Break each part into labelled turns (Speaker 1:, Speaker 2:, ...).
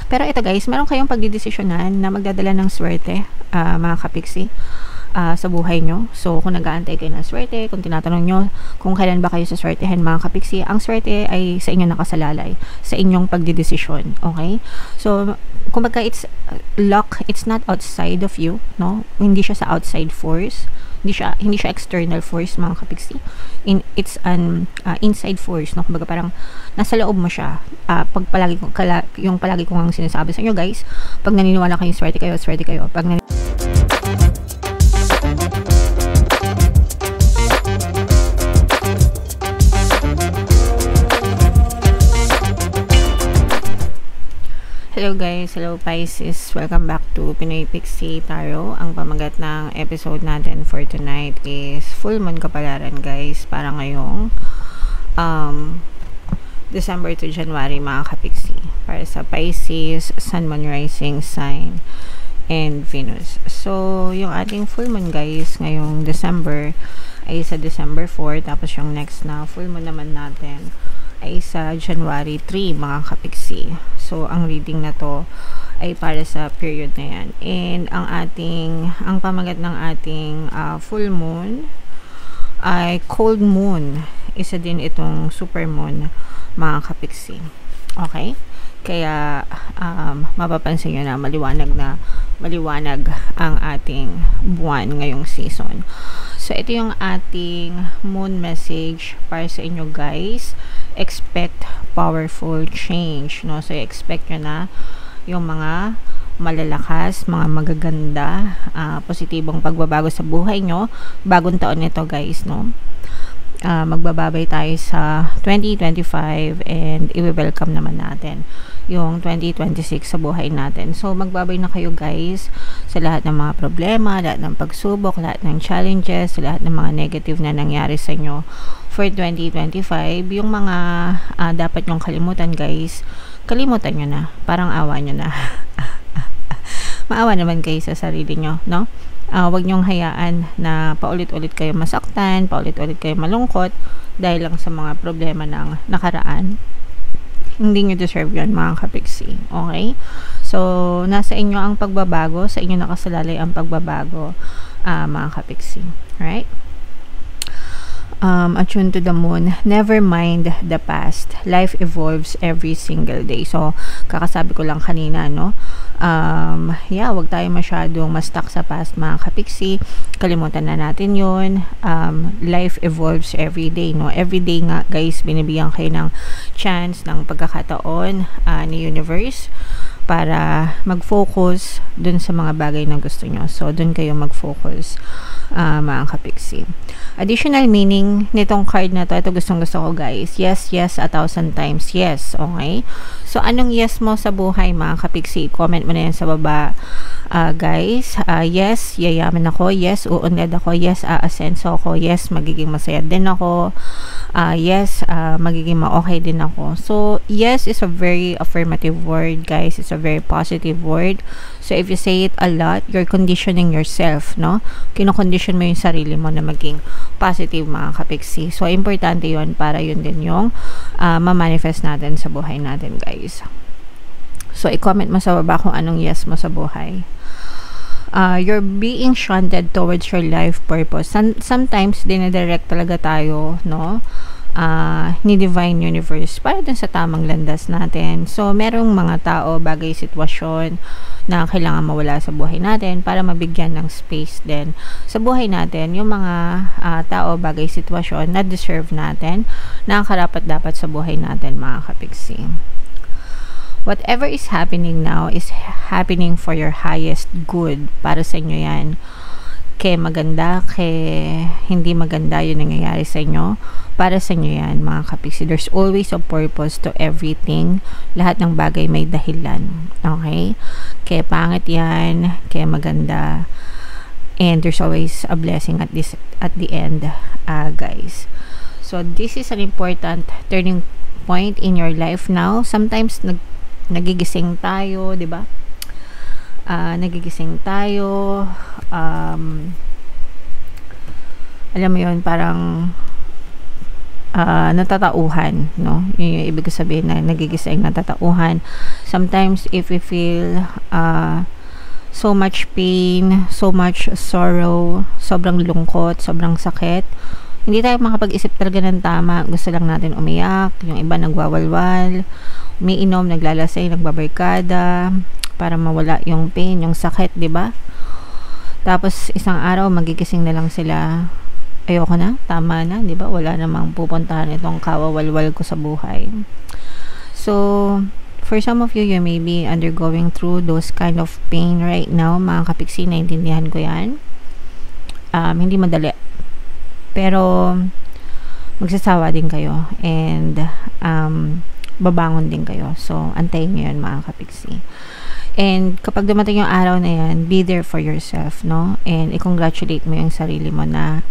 Speaker 1: Pero ito guys, meron kayong pagdidesisyonan na magdadala ng swerte, mga kapiksi, sa buhay nyo. So, kung nag-aantay kayo ng swerte, kung tinatanong nyo kung kailan ba kayo sa swertehan, mga kapiksi, ang swerte ay sa inyo nakasalalay, sa inyong pagdidesisyon. Okay? So, kumbaga, it's luck, it's not outside of you, no? Hindi siya sa outside force. Hindi siya external force, mga kapiksi. It's an inside force, no? Kumbaga, parang nasa loob mo siya. Pag palagi ko ang sinasabi sa inyo, guys, pag naniniwala kayo, swerte kayo, swerte kayo. Hello guys, hello Pisces, welcome back to Pinoy Pixie Tarot. Ang pamagat ng episode natin for tonight is full moon kapalaran guys, para ngayong December to January, mga kapixie, para sa Pisces, Sun, Moon, Rising sign and Venus. So yung ating full moon guys ngayong December ay sa December 4, tapos yung next na full moon naman natin ay sa January 3, mga kapixie. So, ang reading na to ay para sa period na yan. And ang pamagat ng ating full moon ay cold moon. Isa din itong super moon, mga kapixie. Okay? Kaya, mapapansin nyo na maliwanag ang ating buwan ngayong season. So, ito yung ating moon message para sa inyo guys. Expect powerful change, no? So, expect nyo na yung mga malalakas, mga magaganda, positibong pagbabago sa buhay nyo. Bagong taon nito guys, no? Magbababay tayo sa 2025 and i-welcome naman natin yung 2026 sa buhay natin. So, magbabay na kayo guys sa lahat ng mga problema, lahat ng pagsubok, lahat ng challenges, lahat ng mga negative na nangyari sa inyo for 2025. Yung mga dapat nyong kalimutan guys, kalimutan nyo na. Parang awa nyo na. Maawa naman kayo sa sarili nyo, no? Huwag nyong hayaan na paulit-ulit kayo masaktan, paulit-ulit kayo malungkot dahil lang sa mga problema ng nakaraan. Hindi nyo deserve yun, mga kapixie. Okay? So, nasa inyo ang pagbabago, sa inyo nakasalalay ang pagbabago, mga kapixie. Alright? Attune to the moon, never mind the past. Life evolves every single day. So, kakasabi ko lang kanina, no? Wag tayo masyadong ma-stuck sa past, mga kapixie. Kalimutan na natin yun. Life evolves every day, no? Every day nga, guys, binibigyan kayo ng chance, ng pagkakataon ni universe para mag-focus dun sa mga bagay na gusto nyo. So, dun kayo mag-focus, mga kapixie. Additional meaning nitong card na to, ito gustong-gusto ko guys. Yes, yes, 1,000 times yes. Okay? So, anong yes mo sa buhay, mga kapixie? Comment mo na yan sa baba, guys. Yes, yayaman ako. Yes, uunlad ako. Yes, aasenso ako. Yes, magiging masaya din ako. Yes, magiging ma-okay din ako. So, yes is a very affirmative word, guys. It's a very positive word. So, if you say it a lot, you're conditioning yourself, no? Kino-condition mo yung sarili mo na maging positive, mga kapixie. So, importante yun para yun din yung ma-manifest natin sa buhay natin, guys. So, i-comment mo sa baba kung anong yes mo sa buhay. You're being shunted towards your life purpose. Sometimes, dinidirect talaga tayo, no? Ni Divine Universe para dun sa tamang landas natin. So, merong mga tao, bagay, sitwasyon na kailangan mawala sa buhay natin para mabigyan ng space din sa buhay natin yung mga tao, bagay, sitwasyon na deserve natin, na karapat-dapat sa buhay natin, mga kapixie. Whatever is happening now is happening for your highest good. Para sa inyo yan. Kaya maganda, kaya hindi maganda yung nangyayari sa inyo. Para sa inyo yan, mga kapixie. There's always a purpose to everything. Lahat ng bagay may dahilan. Okay? Kaya pangit yan, kaya maganda. And there's always a blessing at the end, guys. So, this is an important turning point in your life now. Sometimes, nagigising tayo, 'di ba? Nagigising tayo, alam mo 'yon, parang natatauhan, no? Yun yung ibig ko sabihin na nagigising, natatauhan. Sometimes if we feel so much pain, so much sorrow, sobrang lungkot, sobrang sakit, hindi tayo makapag-isip talaga ng tama. Gusto lang natin umiyak. Yung iba nagwawalwal, umiinom, naglalasing, nagbabarkada para mawala yung pain, yung sakit, di ba? Tapos isang araw magigising na lang sila, ayoko na, tama na, di ba? Wala namang pupuntahan itong kawawalwal ko sa buhay. So for some of you, you may be undergoing through those kind of pain right now, mga kapiksi, naintindihan ko yan. Hindi madali, pero magsasawa din kayo, and babangon din kayo. So antayin nyo yan, mga kapiksi. And kapag dumating yung araw na yan, be there for yourself, no? And i-congratulate mo yung sarili mo na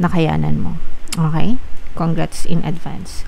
Speaker 1: nakayanan mo. Okay? Congrats in advance.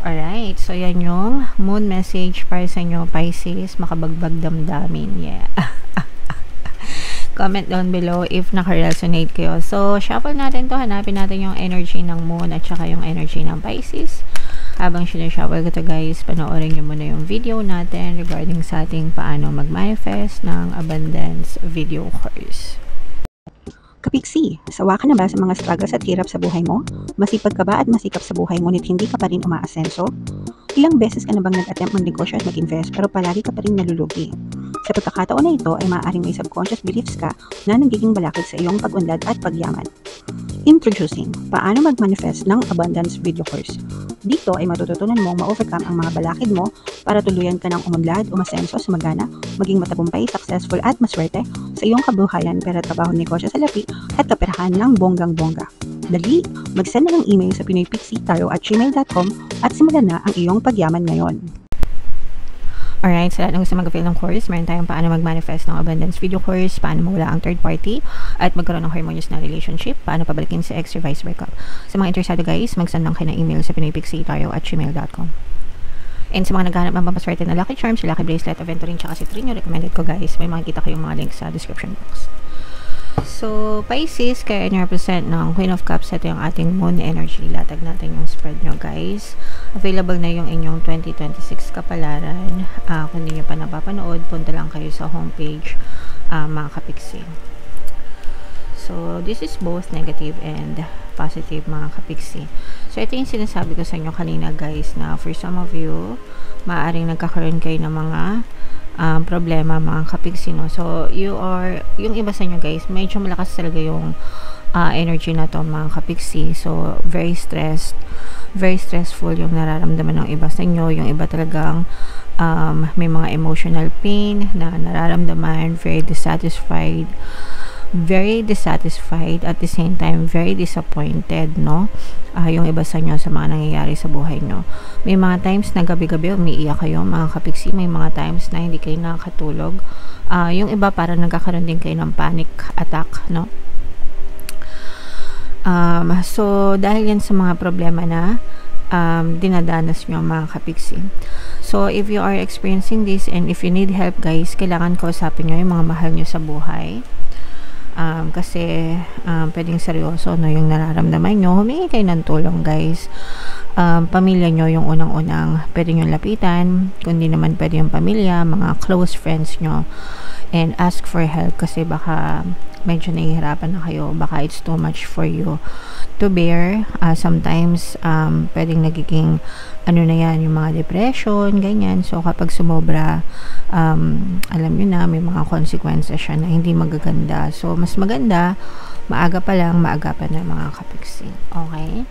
Speaker 1: Alright, so yan yung moon message para sa inyo, Pisces. Makabagbag damdamin. Yeah. Comment down below if naka-resonate kayo. So, shuffle natin to. Hanapin natin yung energy ng moon at saka yung energy ng Pisces. Habang sinushuffle ko to, guys, panoorin nyo muna yung video natin regarding sa ating paano mag-manifest ng abundance video course.
Speaker 2: Kapiksi, sawa ka na ba sa mga struggles at hirap sa buhay mo? Masipag ka ba at masikap sa buhay ngunit hindi ka pa rin umaasenso? Ilang beses ka na bang nag-attempt mag-negosyo at mag-invest pero palagi ka pa rin nalulugi? Sa pagkakataon na ito ay maaaring may subconscious beliefs ka na nagiging balakid sa iyong pag-unlad at pagyaman. Introducing, paano mag-manifest ng abundance video course. Dito ay matututunan mong ma-overcome ang mga balakid mo para tuluyan ka ng umunlad, umasenso, sumagana, maging matagumpay, successful at maswerte sa iyong kabuhayan, pera, trabaho, negosyo sa lapi at kaperahan ng bonggang-bongga. Dali, mag-send na ng email sa pinoypixie@gmail.com at simulan na ang iyong pagyaman ngayon.
Speaker 1: Alright, sa lahat ng gusto mag-avail ng course, meron tayong paano mag-manifest ng abundance video course, paano mawala ang third party, at magkaroon ng harmonious na relationship, paano pabalikin sa ex or vice versa. Sa mga interesado, guys, mag-send lang kayo ng email sa pinoypixie@gmail.com. And sa mga naghahanap ng pampaswerte na lucky charms, lucky bracelet, aventurine, tsaka citrine, recommended ko, guys. May makikita kayong mga links sa description box. So, Pisces, kayo represent ng Queen of Cups. Ito yung ating moon energy. Latag natin yung spread nyo, guys. Available na yung inyong 2026 kapalaran. Kung hindi nyo pa napapanood, punta lang kayo sa homepage, mga kapiksi. So, this is both negative and positive, mga kapiksi. So, ito yung sinasabi ko sa inyo kanina, guys, na for some of you, maaaring nagkakaroon kayo ng mga problema, mga kapiksi, no? So, yung iba sa inyo, guys, medyo malakas talaga yung energy na to, mga kapiksi. So, very stressful yung nararamdaman ng iba sa inyo. Yung iba talagang may mga emotional pain na nararamdaman, very dissatisfied at the same time very disappointed, no? Yung iba sa inyo sa mga nangyayari sa buhay nyo. May mga times na gabi-gabi umiiyak kayo, mga kapiksi. May mga times na hindi kayo nakakatulog. Yung iba parang nagkakaroon din kayo ng panic attack, no? So dahil yan sa mga problema na dinadanas nyo, mga kapiksi. So if you are experiencing this and if you need help, guys, kailangan kausapin nyo yung mga mahal nyo sa buhay. Kasi pwedeng seryoso, no, yung nararamdaman nyo. Humingi kayo ng tulong, guys. Pamilya nyo yung unang-unang pwede nyo lapitan. Kundi naman pwede yung pamilya, mga close friends nyo, and ask for help kasi baka medyo nahihirapan na kayo, baka it's too much for you to bear. Sometimes pwedeng nagiging ano na yan, yung mga depression, ganyan. So kapag sumobra, alam nyo na, may mga consequences siya na hindi magaganda. So mas maganda, maaga pa lang, maagapan na, mga kapiksi. Okay?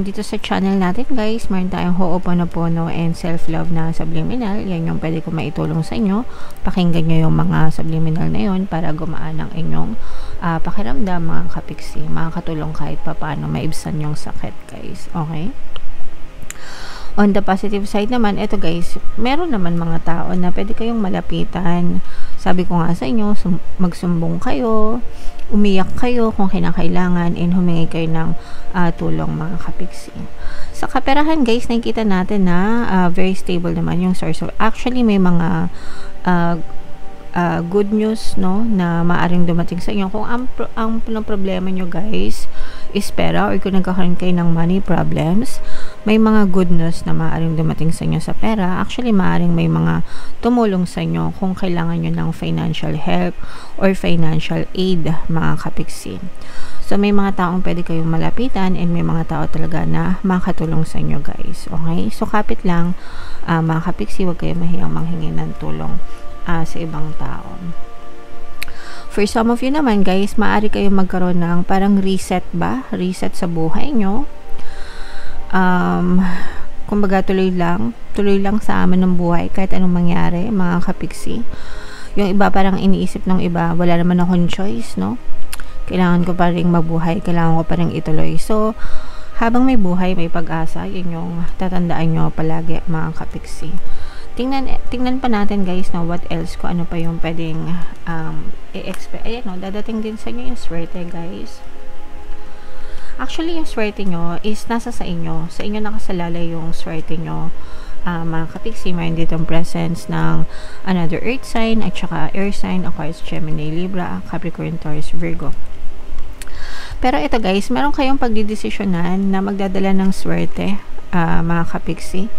Speaker 1: Dito sa channel natin, guys, meron tayong Ho'oponopono and self-love na subliminal. Yan yung pwede ko maitulong sa inyo. Pakinggan nyo yung mga subliminal na yun para gumaan ang inyong pakiramdam, mga kapiksi. Makakatulong kahit pa paano maibsan yung sakit, guys. Okay? On the positive side naman, eto, guys, meron naman mga tao na pwede kayong malapitan. Sabi ko nga sa inyo, magsumbong kayo, umiyak kayo kung kinakailangan, and humingi kayo ng tulong, mga kapiksi. Sa kaperahan, guys, nakikita natin na very stable naman yung source. So, actually, may mga good news, no, na maaring dumating sa inyo. Kung ang problema nyo, guys, is pera or kung nagkakaroon kayo ng money problems, may mga good news na maaaring dumating sa inyo sa pera. Actually, maaaring may mga tumulong sa inyo kung kailangan nyo ng financial help or financial aid, mga kapiksi. So, may mga taong pwede kayong malapitan and may mga tao talaga na makatulong sa inyo, guys. Okay? So, kapit lang, mga kapiksi, huwag kayong mahiyang manghingi ng tulong sa ibang tao. For some of you naman, guys, maaari kayong magkaroon ng parang reset ba? Reset sa buhay nyo. Kumbaga, tuloy lang sa amin ng buhay kahit anong mangyari, mga kapiksi. Yung iba parang iniisip ng iba, wala naman akong choice, no? Kailangan ko pa rin mabuhay, kailangan ko pa rin ituloy. So, habang may buhay, may pag-asa, yun yung tatandaan nyo palagi, mga kapiksi. Tingnan pa natin, guys, na what else, kung ano pa yung pwedeng i-expect. Ayan, no, dadating din sa inyo yung swerte, guys. Actually, yung swerte nyo is nasa sa inyo. Sa inyo nakasalalay yung swerte nyo. Mga kapiksi, mayroon dito ang presence ng another earth sign at saka air sign, Aquarius, Gemini, Libra, Capricorn, Taurus, Virgo. Pero ito, guys, meron kayong pagdidesisyonan na magdadala ng swerte, mga kapiksi,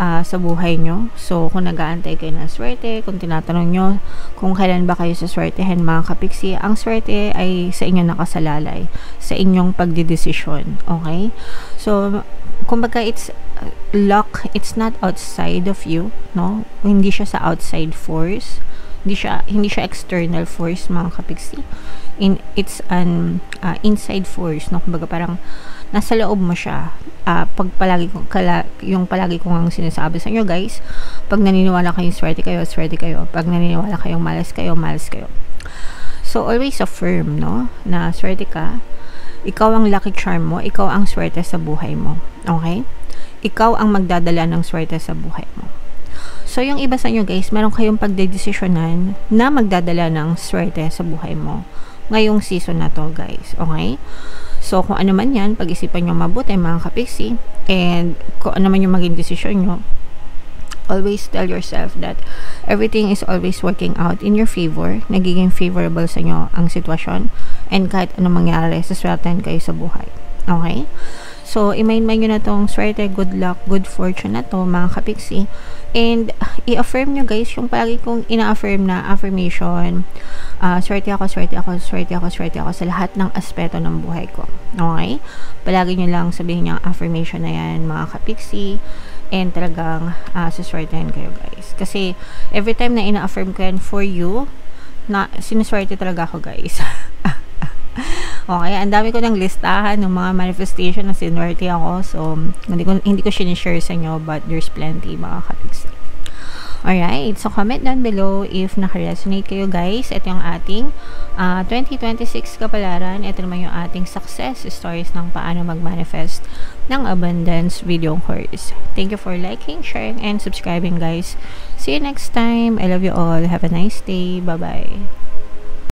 Speaker 1: sa buhay nyo. So, kung nag-aantay kayo ng swerte, kung tinatanong nyo kung kailan ba kayo sa swertehin, mga kapiksi, ang swerte ay sa inyo nakasalalay, sa inyong pagdidesisyon. Okay? So, kumbaga, it's luck, it's not outside of you, no? Hindi siya sa outside force, hindi siya external force, mga kapiksi. It's an inside force, no? Kumbaga, parang nasa loob mo siya. Yung palagi ko ang sinasabi sa inyo, guys, pag naniniwala kayong swerte kayo, swerte kayo. Pag naniniwala kayong malas kayo, malas kayo. So, always affirm, no? Na swerte ka. Ikaw ang lucky charm mo. Ikaw ang swerte sa buhay mo. Okay? Ikaw ang magdadala ng swerte sa buhay mo. So, yung iba sa inyo, guys, meron kayong pagdedesisyonan na magdadala ng swerte sa buhay mo ngayong season na to, guys. Okay? So, kung ano man yan, pag-isipan nyo mabuti, mga kapiksi, and kung ano man yung maging desisyon nyo, always tell yourself that everything is always working out in your favor, nagiging favorable sa inyo ang sitwasyon, and kahit ano mangyari, saswertehan kayo sa buhay. Okay? So, i-mind nyo na tong swerte, good luck, good fortune na to, mga kapiksi. And, i-affirm nyo, guys, yung palagi kong ina-affirm na affirmation, swerte ako, swerte ako, swerte ako, swerte ako sa lahat ng aspeto ng buhay ko. Okay? Palagi nyo lang sabihin yung affirmation na yan, mga kapiksi, and talagang saswertehan kayo, guys. Kasi, every time na ina-affirm ko yan for you, na sinuswerte talaga ako, guys. Okay, ang dami ko ng listahan ng mga manifestation na sinwerte ako. So, hindi ko sinishare sa inyo, but there's plenty, mga kapiksi. Alright, so comment down below if naka-resonate kayo, guys. Ito yung ating 2026 kapalaran. Ito naman yung ating success stories ng paano mag-manifest ng abundance video course. Thank you for liking, sharing, and subscribing, guys. See you next time. I love you all. Have a nice day. Bye-bye.